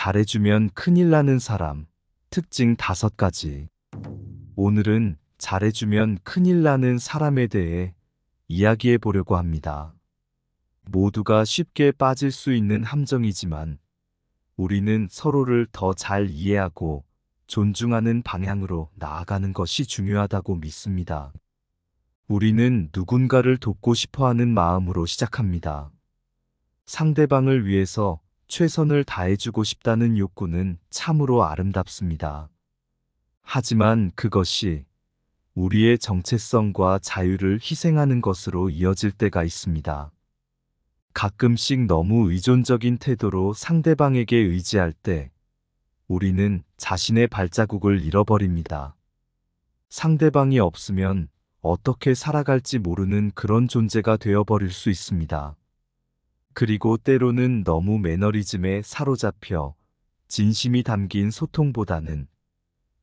잘해주면 큰일 나는 사람, 특징 5가지. 오늘은 잘해주면 큰일 나는 사람에 대해 이야기해 보려고 합니다. 모두가 쉽게 빠질 수 있는 함정이지만 우리는 서로를 더 잘 이해하고 존중하는 방향으로 나아가는 것이 중요하다고 믿습니다. 우리는 누군가를 돕고 싶어 하는 마음으로 시작합니다. 상대방을 위해서 최선을 다해주고 싶다는 욕구는 참으로 아름답습니다. 하지만 그것이 우리의 정체성과 자유를 희생하는 것으로 이어질 때가 있습니다. 가끔씩 너무 의존적인 태도로 상대방에게 의지할 때 우리는 자신의 발자국을 잃어버립니다. 상대방이 없으면 어떻게 살아갈지 모르는 그런 존재가 되어버릴 수 있습니다. 그리고 때로는 너무 매너리즘에 사로잡혀 진심이 담긴 소통보다는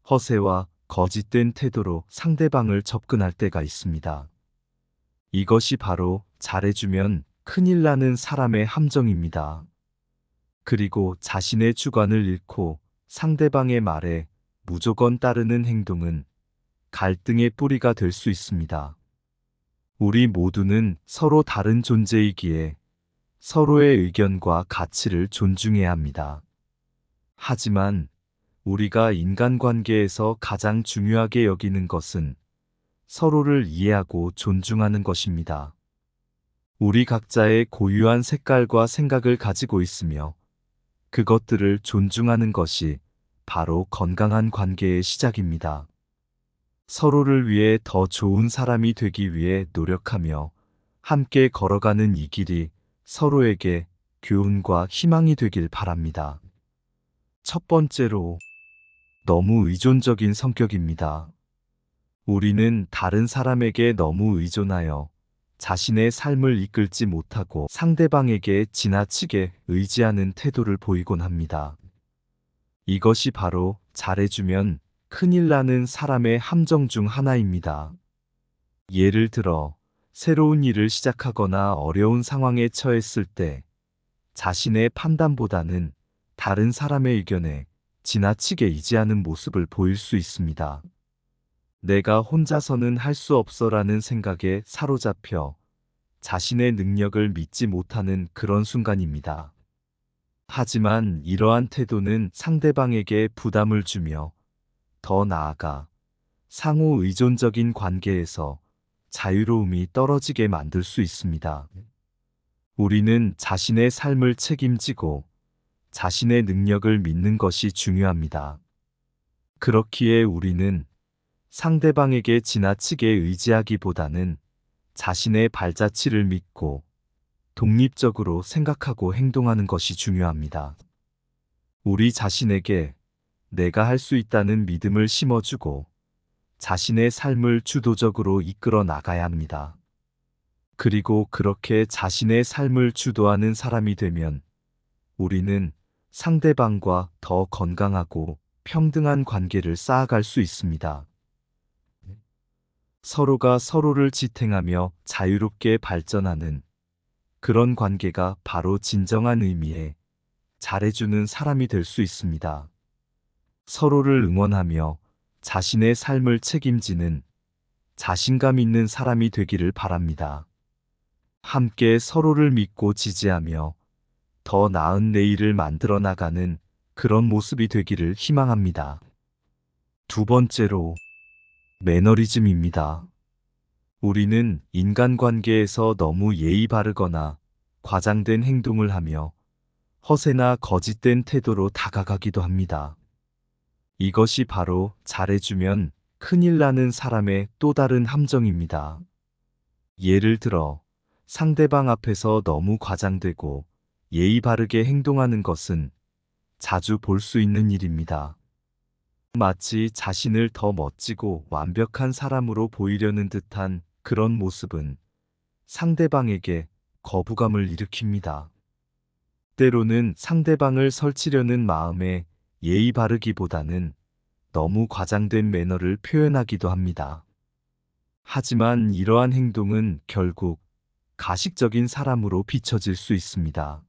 허세와 거짓된 태도로 상대방을 접근할 때가 있습니다. 이것이 바로 잘해주면 큰일 나는 사람의 함정입니다. 그리고 자신의 주관을 잃고 상대방의 말에 무조건 따르는 행동은 갈등의 뿌리가 될 수 있습니다. 우리 모두는 서로 다른 존재이기에 서로의 의견과 가치를 존중해야 합니다. 하지만 우리가 인간관계에서 가장 중요하게 여기는 것은 서로를 이해하고 존중하는 것입니다. 우리 각자의 고유한 색깔과 생각을 가지고 있으며 그것들을 존중하는 것이 바로 건강한 관계의 시작입니다. 서로를 위해 더 좋은 사람이 되기 위해 노력하며 함께 걸어가는 이 길이 서로에게 교훈과 희망이 되길 바랍니다. 첫 번째로, 너무 의존적인 성격입니다. 우리는 다른 사람에게 너무 의존하여 자신의 삶을 이끌지 못하고 상대방에게 지나치게 의지하는 태도를 보이곤 합니다. 이것이 바로 잘해주면 큰일 나는 사람의 함정 중 하나입니다. 예를 들어, 새로운 일을 시작하거나 어려운 상황에 처했을 때 자신의 판단보다는 다른 사람의 의견에 지나치게 의지하는 모습을 보일 수 있습니다. 내가 혼자서는 할 수 없어라는 생각에 사로잡혀 자신의 능력을 믿지 못하는 그런 순간입니다. 하지만 이러한 태도는 상대방에게 부담을 주며 더 나아가 상호 의존적인 관계에서 자유로움이 떨어지게 만들 수 있습니다. 우리는 자신의 삶을 책임지고 자신의 능력을 믿는 것이 중요합니다. 그렇기에 우리는 상대방에게 지나치게 의지하기보다는 자신의 발자취를 믿고 독립적으로 생각하고 행동하는 것이 중요합니다. 우리 자신에게 내가 할 수 있다는 믿음을 심어주고 자신의 삶을 주도적으로 이끌어 나가야 합니다. 그리고 그렇게 자신의 삶을 주도하는 사람이 되면 우리는 상대방과 더 건강하고 평등한 관계를 쌓아갈 수 있습니다. 서로가 서로를 지탱하며 자유롭게 발전하는 그런 관계가 바로 진정한 의미의 잘해주는 사람이 될 수 있습니다. 서로를 응원하며 자신의 삶을 책임지는 자신감 있는 사람이 되기를 바랍니다. 함께 서로를 믿고 지지하며 더 나은 내일을 만들어 나가는 그런 모습이 되기를 희망합니다. 두 번째로, 매너리즘입니다. 우리는 인간관계에서 너무 예의 바르거나 과장된 행동을 하며 허세나 거짓된 태도로 다가가기도 합니다. 이것이 바로 잘해주면 큰일 나는 사람의 또 다른 함정입니다. 예를 들어, 상대방 앞에서 너무 과장되고 예의 바르게 행동하는 것은 자주 볼 수 있는 일입니다. 마치 자신을 더 멋지고 완벽한 사람으로 보이려는 듯한 그런 모습은 상대방에게 거부감을 일으킵니다. 때로는 상대방을 설치려는 마음에 예의 바르기보다는 너무 과장된 매너를 표현하기도 합니다. 하지만 이러한 행동은 결국 가식적인 사람으로 비춰질 수 있습니다.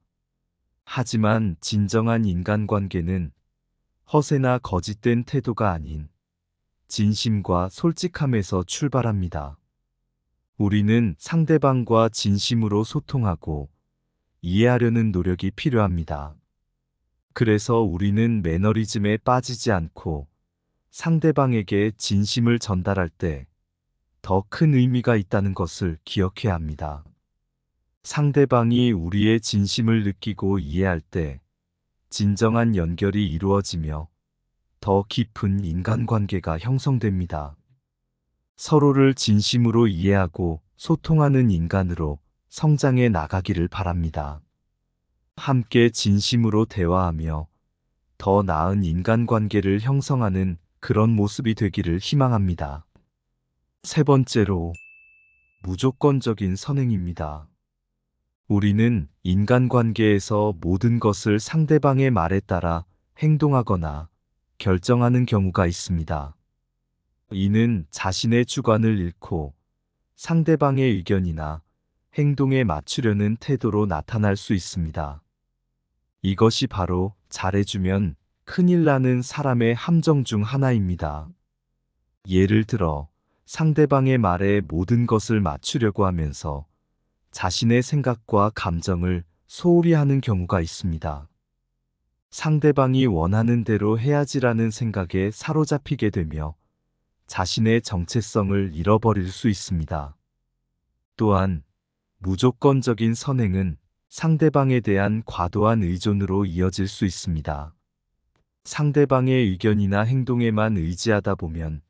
하지만 진정한 인간관계는 허세나 거짓된 태도가 아닌 진심과 솔직함에서 출발합니다. 우리는 상대방과 진심으로 소통하고 이해하려는 노력이 필요합니다. 그래서 우리는 매너리즘에 빠지지 않고 상대방에게 진심을 전달할 때 더 큰 의미가 있다는 것을 기억해야 합니다. 상대방이 우리의 진심을 느끼고 이해할 때 진정한 연결이 이루어지며 더 깊은 인간관계가 형성됩니다. 서로를 진심으로 이해하고 소통하는 인간으로 성장해 나가기를 바랍니다. 함께 진심으로 대화하며 더 나은 인간관계를 형성하는 그런 모습이 되기를 희망합니다. 세 번째로, 무조건적인 선행입니다. 우리는 인간관계에서 모든 것을 상대방의 말에 따라 행동하거나 결정하는 경우가 있습니다. 이는 자신의 주관을 잃고 상대방의 의견이나 행동에 맞추려는 태도로 나타날 수 있습니다. 이것이 바로 잘해주면 큰일 나는 사람의 함정 중 하나입니다. 예를 들어 상대방의 말에 모든 것을 맞추려고 하면서 자신의 생각과 감정을 소홀히 하는 경우가 있습니다. 상대방이 원하는 대로 해야지라는 생각에 사로잡히게 되며 자신의 정체성을 잃어버릴 수 있습니다. 또한 무조건적인 선행은 상대방에 대한 과도한 의존으로 이어질 수 있습니다. 상대방의 의견이나 행동에만 의지하다 보면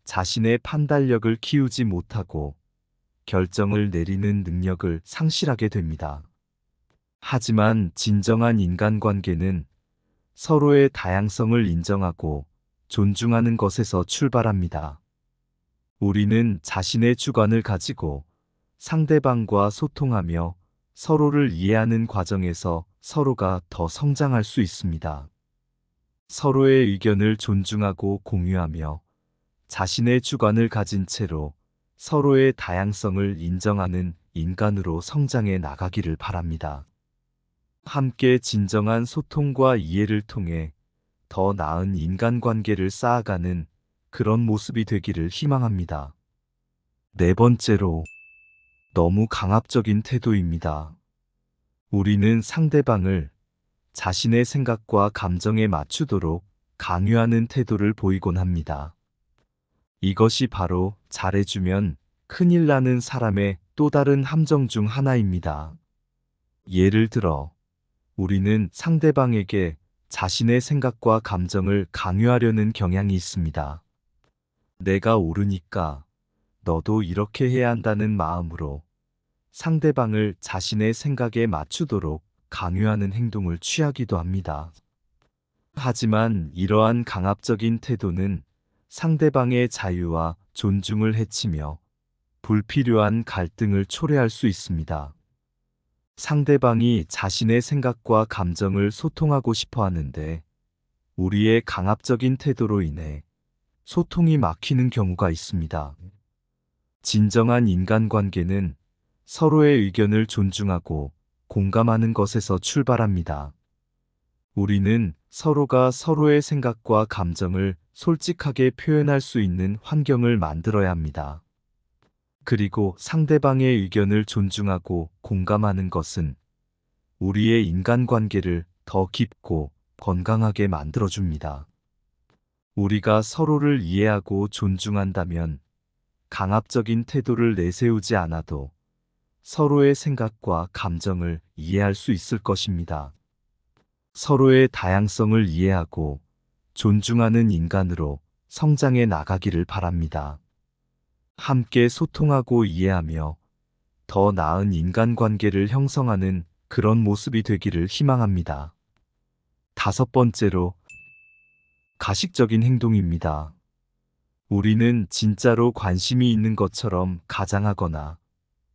자신의 판단력을 키우지 못하고 결정을 내리는 능력을 상실하게 됩니다. 하지만 진정한 인간관계는 서로의 다양성을 인정하고 존중하는 것에서 출발합니다. 우리는 자신의 주관을 가지고 상대방과 소통하며 서로를 이해하는 과정에서 서로가 더 성장할 수 있습니다. 서로의 의견을 존중하고 공유하며 자신의 주관을 가진 채로 서로의 다양성을 인정하는 인간으로 성장해 나가기를 바랍니다. 함께 진정한 소통과 이해를 통해 더 나은 인간관계를 쌓아가는 그런 모습이 되기를 희망합니다. 네 번째로, 너무 강압적인 태도입니다. 우리는 상대방을 자신의 생각과 감정에 맞추도록 강요하는 태도를 보이곤 합니다. 이것이 바로 잘해주면 큰일 나는 사람의 또 다른 함정 중 하나입니다. 예를 들어, 우리는 상대방에게 자신의 생각과 감정을 강요하려는 경향이 있습니다. 내가 옳으니까 너도 이렇게 해야 한다는 마음으로 상대방을 자신의 생각에 맞추도록 강요하는 행동을 취하기도 합니다. 하지만 이러한 강압적인 태도는 상대방의 자유와 존중을 해치며 불필요한 갈등을 초래할 수 있습니다. 상대방이 자신의 생각과 감정을 소통하고 싶어 하는데 우리의 강압적인 태도로 인해 소통이 막히는 경우가 있습니다. 진정한 인간관계는 서로의 의견을 존중하고 공감하는 것에서 출발합니다. 우리는 서로가 서로의 생각과 감정을 솔직하게 표현할 수 있는 환경을 만들어야 합니다. 그리고 상대방의 의견을 존중하고 공감하는 것은 우리의 인간관계를 더 깊고 건강하게 만들어줍니다. 우리가 서로를 이해하고 존중한다면 강압적인 태도를 내세우지 않아도 서로의 생각과 감정을 이해할 수 있을 것입니다. 서로의 다양성을 이해하고 존중하는 인간으로 성장해 나가기를 바랍니다. 함께 소통하고 이해하며 더 나은 인간관계를 형성하는 그런 모습이 되기를 희망합니다. 다섯 번째로, 가식적인 행동입니다. 우리는 진짜로 관심이 있는 것처럼 가장하거나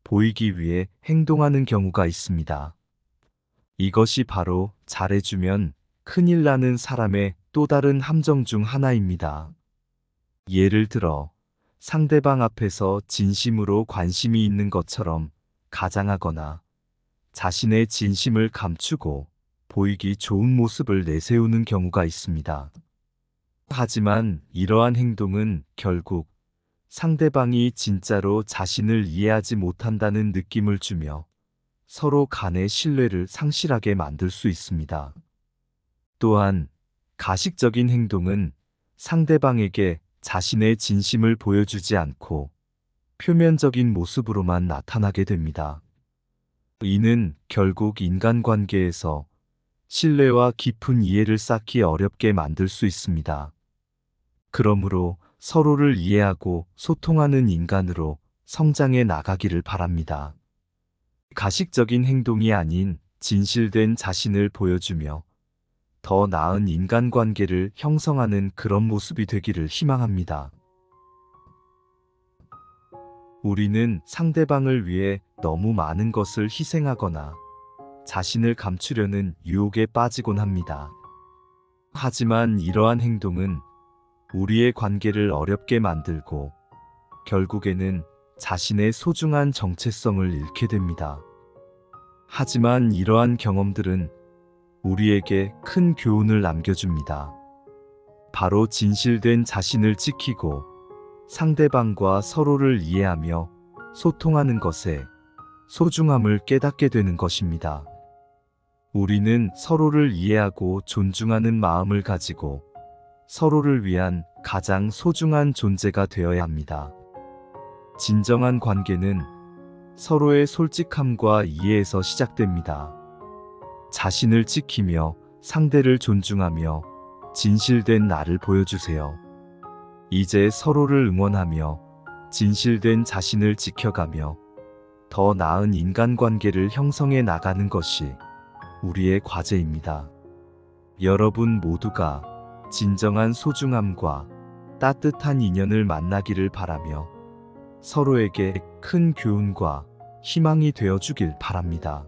보이기 위해 행동하는 경우가 있습니다. 이것이 바로 잘해주면 큰일 나는 사람의 또 다른 함정 중 하나입니다. 예를 들어 상대방 앞에서 진심으로 관심이 있는 것처럼 가장하거나 자신의 진심을 감추고 보이기 좋은 모습을 내세우는 경우가 있습니다. 하지만 이러한 행동은 결국 상대방이 진짜로 자신을 이해하지 못한다는 느낌을 주며 서로 간의 신뢰를 상실하게 만들 수 있습니다. 또한 가식적인 행동은 상대방에게 자신의 진심을 보여주지 않고 표면적인 모습으로만 나타나게 됩니다. 이는 결국 인간관계에서 신뢰와 깊은 이해를 쌓기 어렵게 만들 수 있습니다. 그러므로 서로를 이해하고 소통하는 인간으로 성장해 나가기를 바랍니다. 가식적인 행동이 아닌 진실된 자신을 보여주며 더 나은 인간관계를 형성하는 그런 모습이 되기를 희망합니다. 우리는 상대방을 위해 너무 많은 것을 희생하거나 자신을 감추려는 유혹에 빠지곤 합니다. 하지만 이러한 행동은 우리의 관계를 어렵게 만들고 결국에는 자신의 소중한 정체성을 잃게 됩니다. 하지만 이러한 경험들은 우리에게 큰 교훈을 남겨줍니다. 바로 진실된 자신을 지키고 상대방과 서로를 이해하며 소통하는 것에 소중함을 깨닫게 되는 것입니다. 우리는 서로를 이해하고 존중하는 마음을 가지고 서로를 위한 가장 소중한 존재가 되어야 합니다. 진정한 관계는 서로의 솔직함과 이해에서 시작됩니다. 자신을 지키며 상대를 존중하며 진실된 나를 보여주세요. 이제 서로를 응원하며 진실된 자신을 지켜가며 더 나은 인간관계를 형성해 나가는 것이 우리의 과제입니다. 여러분 모두가 진정한 소중함과 따뜻한 인연을 만나기를 바라며 서로에게 큰 교훈과 희망이 되어 주길 바랍니다.